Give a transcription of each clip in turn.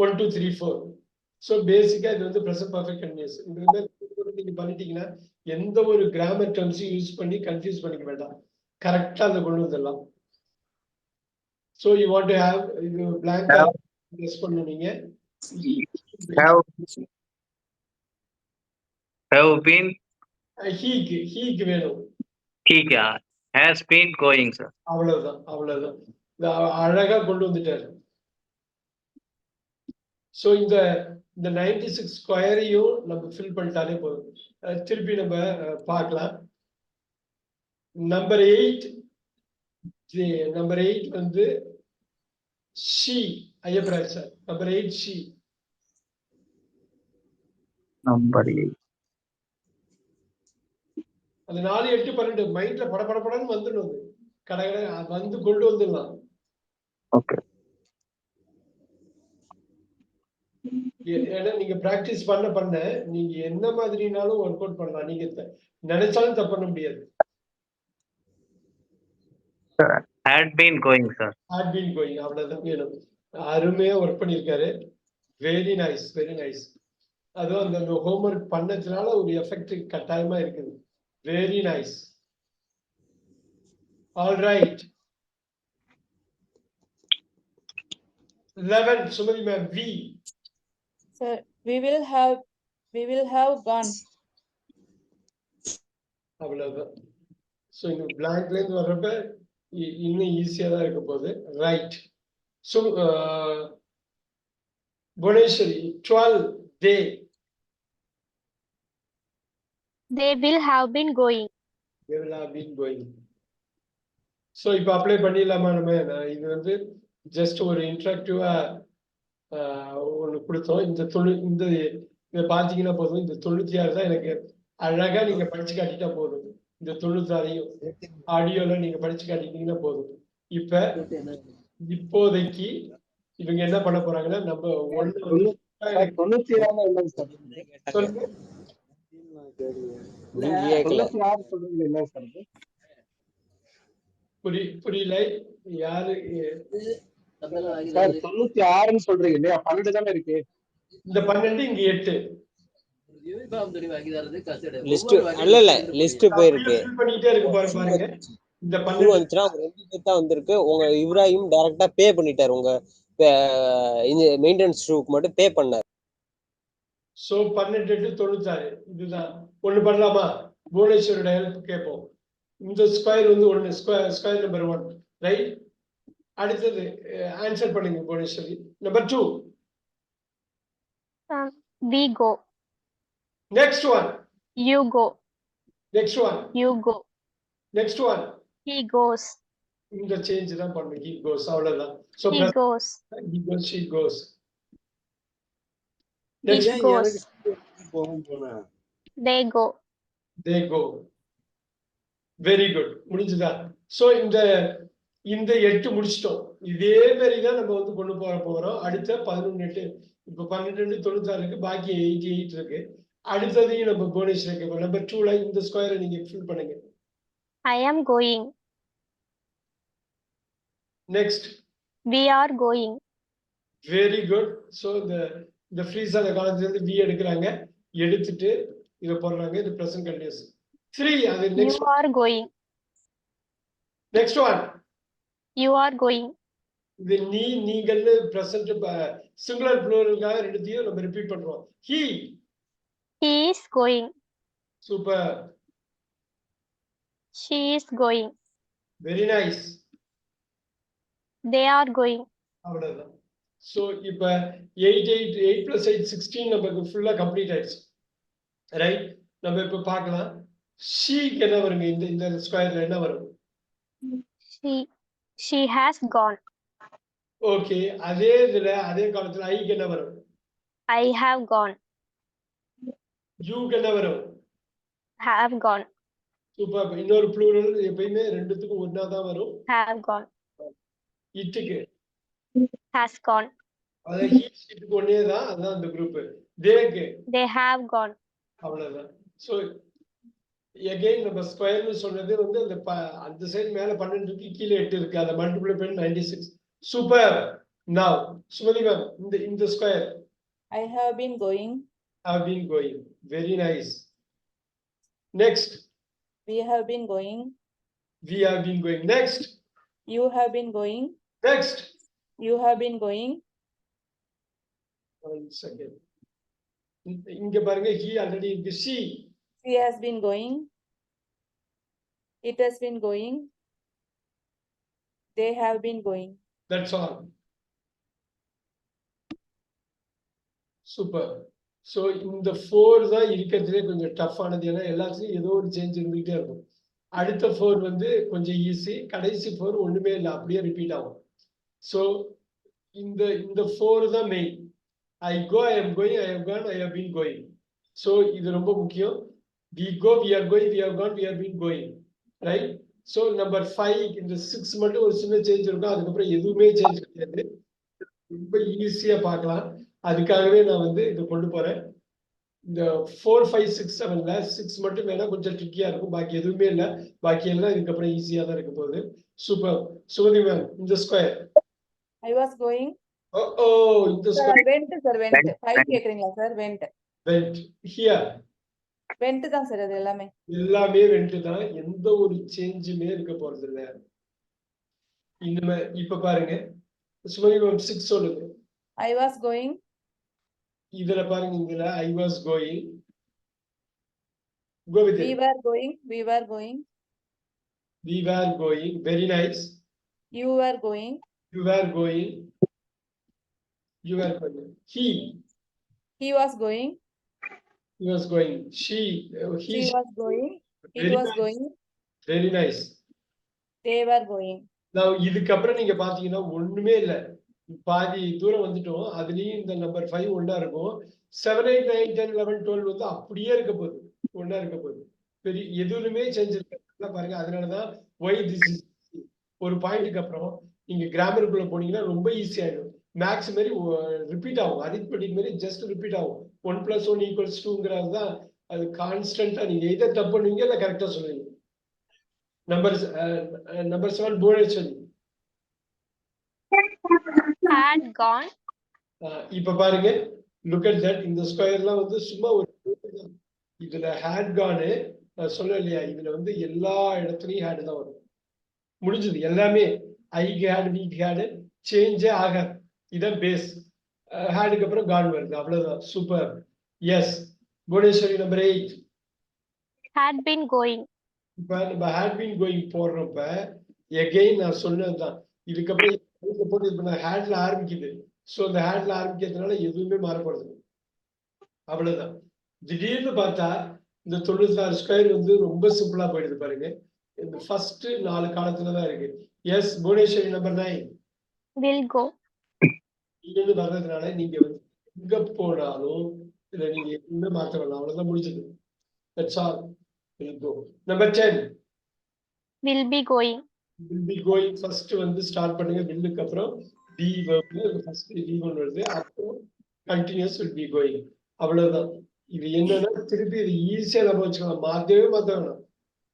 1 2 3 4. So பேசிக்கா இது வந்து ப்ரெசன்ட் பர்ஃபெக்ட் கண்டினியூஸ். இந்த நீங்க பண்ணிட்டீங்கன்னா எந்த ஒரு கிராமர் டேர்ம்ஸையும் யூஸ் பண்ணி கன்ஃபியூஸ் பண்ணிக்க வேண்டாம். கரெக்டா அதை கொண்டு வந்துடலாம். So you want to have இது பிளாங்கா கெஸ் பண்ணுவீங்க. have been ஹீக்கு வேணும். ठीक has been going sir. அவ்வளவுதான். அழகா கொண்டு வந்துட்டாரு. ஸோ இந்த 96 ஸ்கொயரையும் நம்ம ஃபில் பண்ணிட்டாலே போதும். திருப்பி நம்ம பார்க்கலாம். நம்பர் 8 வந்து she Ayyapparaj sir. Number 8 she. Number 8 அது 4 8 12 மைண்ட்ல படபடன்னு வந்துடும். கடை வந்து கொண்டு வந்துடலாம். ஓகே. ஏன்னா நீங்க பிராக்டிஸ் பண்ண நீங்க என்ன மாதிரினாலும் ஒர்க் அவுட் பண்ணலாம். நீங்க நினைச்சாலும் தப்பு பண்ண முடியாது. had been going sir. அவ்வளவுதான் வேணும். அருமையா ஒர்க் பண்ணிருக்காரு. Very nice. அதுவும் அந்த ஹோம்ஒர்க் பண்ணதுனால ஒரு எஃபெக்ட் கட்டாயமா இருக்குது. Very nice. All right. 11 Sumathi ma'am. We Sir, we will have gone. அவ்வளவுதான். ஸோ இந்த பிளாங்க்ல இருந்து வர்றப்ப இன்னும் ஈஸியா தான் இருக்க போகுது. Right. So Bhuvaneswari 12 they will have been going. So இப்போ அப்ளை பண்ணிடலாமா நம்ம? இது வந்து ஜஸ்ட் ஒரு இன்ட்ராக்டிவா ஒன்று கொடுத்தோம். இந்த இதை பார்த்தீங்கன்னா போதும். இந்த 96 தான் எனக்கு அழகா நீங்க படிச்சு காட்டிட்டா போதும். இந்த 96ஐயும் ஆடியோல நீங்க படிச்சு காட்டிட்டீங்கன்னா போதும். இப்போதைக்கு இவங்க என்ன பண்ண போறாங்கன்னா நம்ம புரியல யாரு 96 சொல்றீங்க இல்லையா? 12 தானே இருக்கு. இந்த 12 இங்க 8 லிஸ்ட் இல்ல லிஸ்ட் போயிருக்கு. பண்ணிட்டே இருக்கு பாருங்க. இந்த 12 வந்துச்சுனா ரெண்டு பேத்தா வந்திருக்கு. உங்க இப்ராஹிம் டைரக்டா பே பண்ணிட்டாரு. உங்க மெயின்டனன்ஸ் ஷூக்கு மட்டும் பே பண்ணாரு. சோ 12 96 இதுதான். ஒன்னு பண்ணலாமா? புவனேஸ்வரோட ஹெல்ப் கேட்போம். இந்த ஸ்கொயர் வந்து ஒன்னு ஸ்கொயர் நம்பர் 1 ரைட். அடுத்தது ஆன்சர் பண்ணுங்க Bhuvaneswari. Number 2 we go. Next one. You go. Next one. You go. Next one. He goes. இந்த சேஞ்ச் தான் பண்ணுங்க. He goes அவ்வளவுதான். So he goes. She goes. Next goes. They go. Very good. முடிஞ்சதா? So இந்த 8 முடிச்சிட்டோம். இதே மாதிரி தான் நம்ம வந்து கொண்டு போறோம். அடுத்த 11 8 இப்போ 12 96 இருக்கு. பாக்கி 88 இருக்கு. அடுத்ததையும் நம்ம போனஸ் கேட்போம். நம்பர் 2ல இந்த ஸ்கொயரை நீங்க ஃபில் பண்ணுங்க. I am going. Next. We are going. Very good. So the freezer காலத்துல இருந்து we எடுக்கறாங்க. எடுத்துட்டு இத போடுறாங்க. இது present continuous. 3 அது next. You are going. Next one. You are going. இது நீங்கள் present singular pluralகாக ரெண்டுத்தையும் நம்ம ரிப்பீட் பண்றோம். He is going. Super. She is going. Very nice. They are going. அவ்வளவுதான். So இப்ப 8 plus 8 16 நமக்கு ஃபுல்லா கம்ப்ளீட் ஆயிடுச்சு. ரைட். நம்ம இப்ப பார்க்கலாம். she என்ன வருங்க? இந்த ஸ்கொயர்ல என்ன வரும்? she has gone. ஓகே. அதே காலத்துல I என்ன வரும்? I have gone. you என்ன வரும்? Have gone. சூப்பர். இன்னொரு ப்ளூரல் எப்பவுமே ரெண்டுத்துக்கும் ஒண்ணா தான் வரும். Have gone. இட்டுக்கு has gone. அது இட்டுக்கு ஒண்ணே தான். அதான் அந்த குரூப். they have gone. அவ்வளவுதான். சோ again நம்ம ஸ்கொயர்னு சொன்னது வந்து அந்த சைடு மேல 12 இருக்கு, கீழே 8 இருக்கு. அத மல்டிப்ளை பண்ணி 96. Super. Now Sumati ma'am, in the square I have been going. have been going. Very nice. Next, We have been going. we have been going. Next, You have been going. next. You have been going. 1 second. இங்க பாருங்க, he already இருக்கு. She has been going. It has been going. They have been going. That's all. Super. So இந்த 4 தான் இருக்கிறதுலே கொஞ்சம் டஃப்பானது. ஏன்னா எல்லாத்துலயும் ஏதோ ஒரு சேஞ்ச் இருந்துகிட்டே இருக்கும். அடுத்த 4 வந்து கொஞ்சம் ஈஸி. கடைசி 4 ஒண்ணுமே இல்லை, அப்படியே ரிப்பீட் ஆகும். ஸோ இந்த 4 தான் main. I go, I am going, I have gone, I have been going. So இது ரொம்ப முக்கியம். We go, we are going, we have gone, we have been going. Right? So number 5, இந்த 6 மட்டும் ஒரு சின்ன சேஞ்ச் இருக்கும். அதுக்கப்புறம் எதுவுமே சேஞ்ச் கிடையாது. ரொம்ப ஈஸியா பார்க்கலாம். அதுக்காகவே நான் வந்து இதை கொண்டு போறேன். இந்த 4, 5, 6, 7ல 6 மட்டும் வேணா கொஞ்சம் ட்ரிக்கியா இருக்கும். பாக்கி எதுவுமே இல்லை. பாக்கி எல்லாம் இதுக்கப்புறம் ஈஸியா தான் இருக்க போகுது. சூப்பர். சுமதி மேம், இந்த ஸ்கொயர். I was going. இந்த Sir, square went, sir, went. 5 கேக்குறீங்களா sir? Went. went here. Went தான் சார் அது எல்லாமே. எல்லாமே went தான். எந்த ஒரு சேஞ்சுமே இருக்க போறது இல்லை. இனிமே இப்ப பாருங்க, சுமதி மேம் 6 சொல்லுங்க. I was going. இதுல பாருங்க, இதுல I was going. Go with We it. were going. We were going. We were going. Very nice. You were going. You were going. You were going. He was going. He was going. He She was going. It Very was nice. going. Very nice. They were going. Now இதுக்கப்புறம் நீங்க பாத்தீங்கன்னா ஒண்ணுமே இல்ல. பாதி தூரம் வந்துட்டோம். அதுலயும் இந்த நம்பர் 5 ஒண்ணா இருக்கும். 7, 8, 9, 10, 11, 12 வந்து அப்படியே இருக்க போகுது. ஒண்ணா இருக்க போகுது. பெரிய எதுவுமே சேஞ்ச் இல்ல பாருங்க. அதனாலதான் why this is ஒரு பாயிண்ட்க்கு அப்புறம் நீங்க கிராமருக்குள்ள போனீங்கன்னா ரொம்ப ஈஸி ஆயிடும். மேக்ஸ் மாதிரி ரிப்பீட் ஆகும். அரித்மெட்டிக் மாதிரி ஜஸ்ட் ரிப்பீட் ஆகும். 1 + 1 = 2ங்கிறது தான். அது கான்ஸ்டன்டா நீங்க எதை தப்பு பண்ணுவீங்க இல்ல கரெக்டா சொல்லுவீங்க. நம்பர் 7 புவனேஸ்வரி. Had gone. இப்ப பாருங்க, look at that. இந்த ஸ்கொயர்லாம் வந்து சும்மா ஒரு இதுல had gone நான் சொல்ல இல்லையா, இதுல வந்து எல்லா இடத்துலயும் had தான் வரும். முடிஞ்சது எல்லாமே. I had, we had சேஞ்சே ஆகாது. இதான் பேஸ். ஹேடுக்கு அப்புறம் gone வருது. அவ்வளவுதான். Super. Yes Bhuvaneswari number 8. Had been going. இப்ப நம்ம had been going போடுறப்ப எகைன் நான் சொன்னதுதான். இதுக்கப்புறம் போட்டு இப்ப நான் ஹேட்ல ஆரம்பிக்குது. சோ இந்த ஹேட்ல ஆரம்பிக்கிறதுனால எதுவுமே மாறப்படுது. அவ்வளவுதான். திடீர்னு பார்த்தா இந்த 96 ஸ்கொயர் வந்து ரொம்ப சிம்பிளா போயிடுது பாருங்க. இந்த ஃபர்ஸ்ட் 4 காலத்துலதான் இருக்கு. Yes Bhuvaneswari number 9. Will go. இங்கிருந்து வர்றதுனால நீங்க வந்து எங்க போனாலும் இல்ல நீங்க எதுவுமே மாற்ற வேணாம். அவ்வளவுதான், முடிஞ்சது. That's all. Will go. Number 10. Will be going. Will be going. First வந்து ஸ்டார்ட் பண்ணுங்க. வில்லுக்கு அப்புறம் be verb ஃபர்ஸ்ட் V1 வருது. அப்புறம் continuous will be going. அவ்வளவுதான். இது என்னன்னா திருப்பி இது ஈஸியா நம்ம வச்சுக்கலாம். மாத்தவே மாத்த வேணாம்.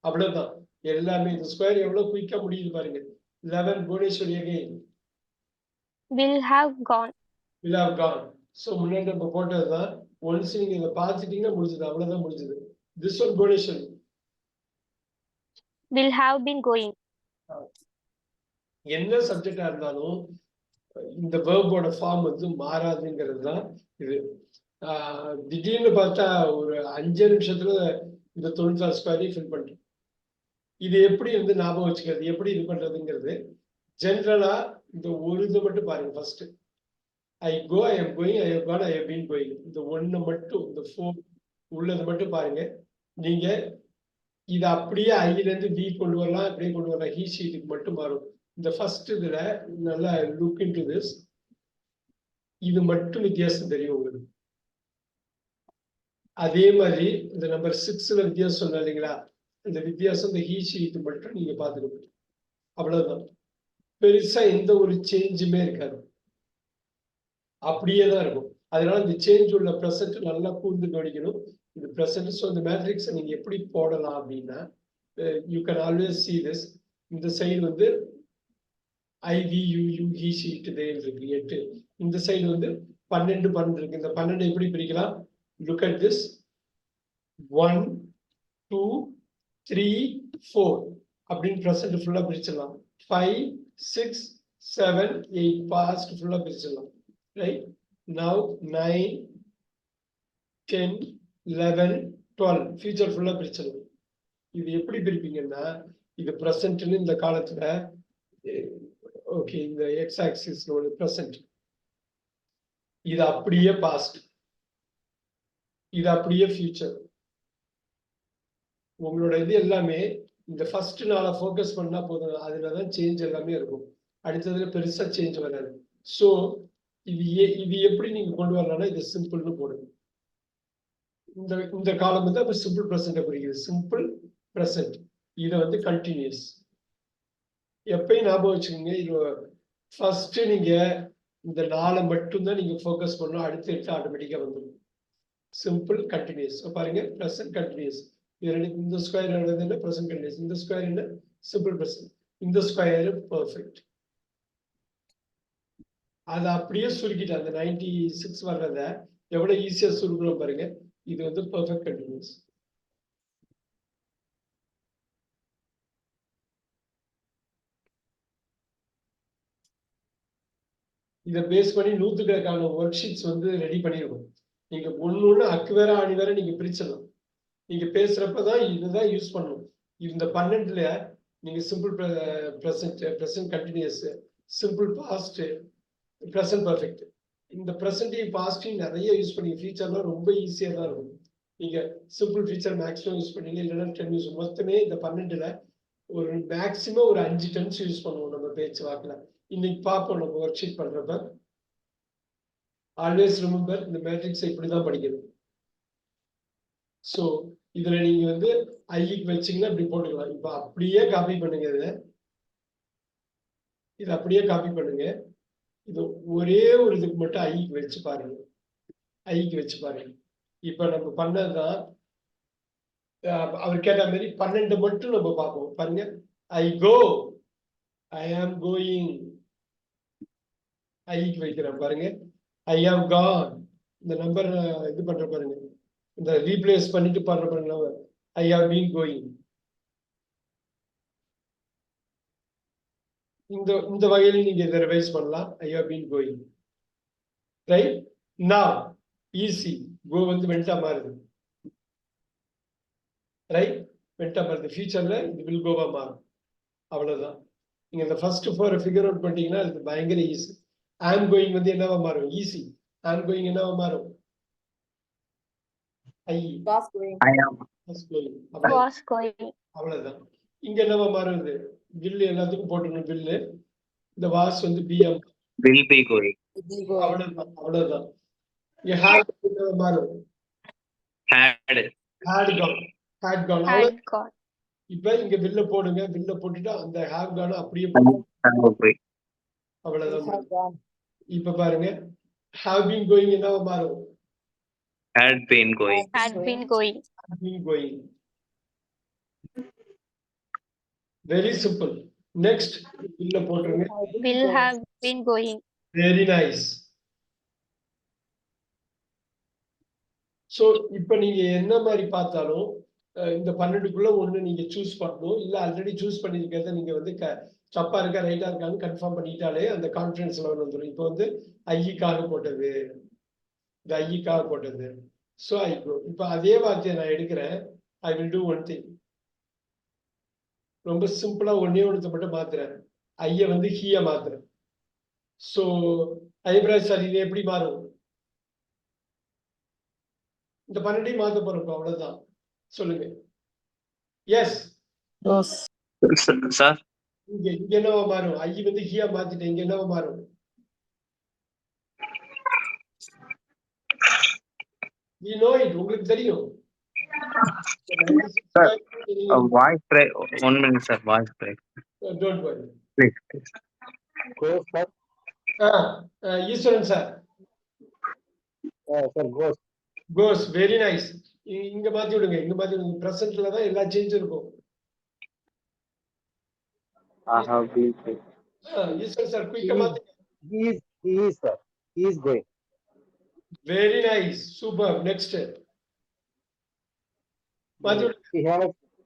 அவ்வளவுதான். எல்லாமே இந்த ஸ்கொயர் எவ்வளவு குயிக்கா முடியுது பாருங்க. 11 Bhuvaneswari again. Will have gone. Will have gone. So முன்னாடி நம்ம போட்டதுதான். ஒன்ஸ் நீங்க இதை பார்த்துட்டீங்கன்னா முடிஞ்சது. அவ்வளவுதான், முடிஞ்சது. This one Bhuvaneswari. Will have been going. என்ன சப்ஜெக்டா இருந்தாலும் இந்த வேர்போட ஃபார்ம் வந்து மாறாதுங்கிறது தான் இது. திடீர்னு பார்த்தா ஒரு 5 நிமிஷத்துல இந்த 96 ஸ்கொயரையும் ஃபில் பண்றோம். இது எப்படி வந்து ஞாபகம் வச்சுக்கிறது, எப்படி இது பண்றதுங்கிறது ஜென்ரலா இந்த ஒரு இதை மட்டும் பாருங்க. First I go, I am going, I have gone, I have been going. இந்த ஒண்ணு மட்டும், இந்த 4 உள்ளது மட்டும் பாருங்க. நீங்க இது அப்படியே ஐல இருந்து வி கொண்டு வரலாம், அப்படியே கொண்டு வரலாம். ஹீ ஷீட்டுக்கு மட்டும் மாறும். இந்த ஃபர்ஸ்ட் இதுல நல்லா லுக் இன்டு திஸ். இது மட்டும் வித்தியாசம் தெரியும் உங்களுக்கு. அதே மாதிரி இந்த நம்பர் 6ல வித்தியாசம் சொன்ன இல்லைங்களா, இந்த வித்தியாசம் இந்த ஹீ ஷீட் மட்டும் நீங்க பாத்துக்கணும். அவ்வளவுதான். பெருசா எந்த ஒரு சேஞ்சுமே இருக்காது. அப்படியே தான் இருக்கும். அதனால இந்த சேஞ்ச் உள்ள ப்ரெசென்ட் நல்லா கூர்ந்து கவனிக்கணும். இது ப்ரெசென்ட். ஸோ இந்த மேட்ரிக்ஸை நீங்க எப்படி போடலாம் அப்படின்னா, you can always see this. இந்த சைடு வந்து I, we, you, he, she, it, they இருக்கு 8. இந்த சைடு வந்து 12 12 இருக்கு. இந்த 12 எப்படி பிரிக்கலாம்? Look at this. 1 2 3 4 அப்படின்னு present ஃபுல்லா பிரிச்சிடலாம். 5 6 7 8 past ஃபுல்லா பிரிச்சிடலாம். Right? Now 9 10 11 12 future ஃபுல்லா பிரிச்சிடலாம். இது எப்படி பிரிப்பீங்கன்னா, இது presentன்னு இந்த காலத்துல ஓகே, இந்த எக்ஸ் ஆக்சிஸ்ல ஒரு பிரசன்ட், இது அப்படியே பாஸ்ட், இது அப்படியே ஃபியூச்சர். உங்களோட இது எல்லாமே இந்த ஃபர்ஸ்ட் நாளை ஃபோக்கஸ் பண்ணா போதும், அதுலதான் சேஞ்ச் எல்லாமே இருக்கும். அடுத்ததுல பெருசா சேஞ்ச் வராது. ஸோ இது எப்படி நீங்க கொண்டு வரலாம்னா, இது சிம்பிள்னு போடுங்க. இந்த காலம் வந்து அப்ப சிம்பிள் பிரசன்ட் குறிக்கிறது. சிம்பிள் பிரசன்ட், இதை வந்து கண்டினியூஸ். எப்பயும் ஞாபகம் வச்சுக்கோங்க, இது ஃபர்ஸ்ட் நீங்க இந்த 4 மட்டும்தான் நீங்க ஃபோக்கஸ் பண்ணணும். அடுத்து 8 ஆட்டோமேட்டிக்கா வந்துடும். Simple continuous. பாருங்க, பிரசன்ட் கண்டினியூஸ். இந்த ஸ்கொயர் என்ன? Present continuous. இந்த ஸ்கொயர் என்ன? Simple present. இந்த ஸ்கொயர் பெர்ஃபெக்ட். அதை அப்படியே சுருக்கிட்டு அந்த 96 வர்றத எவ்வளவு ஈஸியா சுருக்குறோம் பாருங்க. இது வந்து பெர்ஃபெக்ட் கண்டினியூஸ். இதை பேஸ் பண்ணி 100கணக்கான ஒர்க் ஷீட்ஸ் வந்து ரெடி பண்ணிருக்கோம். நீங்க ஒண்ணு அக்கு வேற ஆணி வேற நீங்க பிரிச்சிடலாம். நீங்க பேசுறப்பதான் இதுதான் யூஸ் பண்ணணும். இந்த 12ல நீங்க simple present continuous, simple past, present perfect, இந்த பிரசன்டையும் பாஸ்டையும் நிறைய யூஸ் பண்ணி ஃபியூச்சர்லாம் ரொம்ப ஈஸியா தான் இருக்கும். நீங்க சிம்பிள் ஃபியூச்சர் மேக்ஸிமம் யூஸ் பண்ணீங்க, இல்லைன்னா 10 யூஸ். மொத்தமே இந்த 12ல ஒரு மேக்சிமம் ஒரு 5 டென்ஸ் யூஸ் பண்ணுவோம் நம்ம பேச்சு வாக்குல. இன்னைக்கு பார்ப்போம் நம்ம ஒர்க் ஷீட் பண்றப்ப. ஆல்வேஸ் ரிமெம்பர், இந்த மேட்ரிக்ஸ் இப்படிதான் படிக்கணும். ஸோ இதுல நீங்க வந்து ஐக்கு வச்சீங்கன்னா இப்படி போட்டுக்கலாம். இப்ப அப்படியே காப்பி பண்ணுங்க. இது அப்படியே காப்பி பண்ணுங்க. இது ஒரே ஒரு இதுக்கு மட்டும் ஐக்கு வச்சு பாருங்க. ஐக்கு வச்சு பாருங்க. இப்ப நம்ம பண்ணதுதான் அவர் கேட்ட மாதிரி 12 மட்டும் நம்ம பார்ப்போம். பாருங்க, ஐ கோ, ஐ ஆம் கோயிங், ஐக்கு வைக்கிறேன் பாருங்க. ஐ ஹவ் கான், இந்த நம்பர் இது பண்ற பாருங்க, இந்த ரீப்ளேஸ் பண்ணிட்டு பண்ற பாருங்க. I have been going. இந்த வகையில நீங்க இதை ரிவைஸ் பண்ணலாம். I have been going. Right? Now easy. கோ வந்து வெண்டா மாறுது. ரைட்? வெண்டா மாறுது. ஃபியூச்சர்ல இது வில் கோவா மாறும். அவ்வளவுதான். நீங்க இந்த ஃபர்ஸ்ட் 4 ஃபிகர் அவுட் பண்ணிட்டீங்கன்னா அது பயங்கர ஈஸி. ஐம் கோயிங் வந்து என்னவா மாறும்? ஈஸி. ஐம் கோயிங் என்னவா மாறும்? ஐ Was going. I am. Going. Was going. அவ்வளவுதான். இங்க என்னவா மாறுது? வில்லு எல்லாத்துக்கும் போட்டுக்கணும். வில்லு. இந்த வாஸ் வந்து PM. Will be going. Will go. அவ்வளவுதான். அவ்வளவுதான். இங்க ஹேட் என்னவா மாறும்? Had. Had gone. Had gone. Had got. இப்ப இங்க வில்ல போடுங்க. வில்ல போட்டுட்டு அந்த ஹேவ் கான அப்படியே போடுங்க. Have been. அவ்வளவுதான். Have gone. இப்ப பாருங்க, ஹேவ் பீன் கோயிங் என்னவா மாறும்? Had been going. Had been going. Been going. Very simple. Next, will போட்டுருங்க. Will have been going. Very nice. So இப்ப நீங்க என்ன மாதிரி பார்த்தாலும் இந்த 12க்குள்ள ஒண்ணு நீங்க சூஸ் பண்ணணும். இல்ல ஆல்ரெடி சூஸ் பண்ணிருக்கிறத நீங்க வந்து தப்பா இருக்கா ரைட்டா இருக்கான்னு கன்ஃபார்ம் பண்ணிட்டாலே அந்த கான்ஃபிடன்ஸ் லெவல் வந்துடும். இப்போ வந்து ஐக்காக போட்டது, இந்த ஐக்காக போட்டது. ஸோ ஐ கோ. இப்போ அதே வார்த்தையை நான் எடுக்கிறேன். I will do one thing. ரொம்ப சிம்பிளா ஒன்னே ஒன்று மட்டும் மாத்துறேன். ஐய வந்து ஹீய மாத்துறேன். ஸோ ஐப்ராஜ் சார் இது எப்படி மாறும்? இந்த 12 மாத்த போறோம். அவ்வளவுதான். சொல்லுங்க. எஸ் சார், இங்க என்னவா மாறும்? ஐ வந்து ஹியா மாத்திட்டேன். இங்க என்னவா மாறும்? we know it. உங்களுக்கு தெரியும். voice break. 1 minute, sir. Voice break. Don't worry. Please. Go, sir. Eswaran sir. Sir, go. Goes. Very nice. இங்க மாத்தி விடுங்க. இங்க மாத்தி விடுங்க. பிரசன்ட்ல தான் எல்லா சேஞ்ச் இருக்கும். I have been. Eswaran sir He குயிக்கா is, மாத்துங்க. sir. He is going. Very nice, super. Next மாத்தி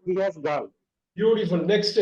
He has gone. Beautiful. Next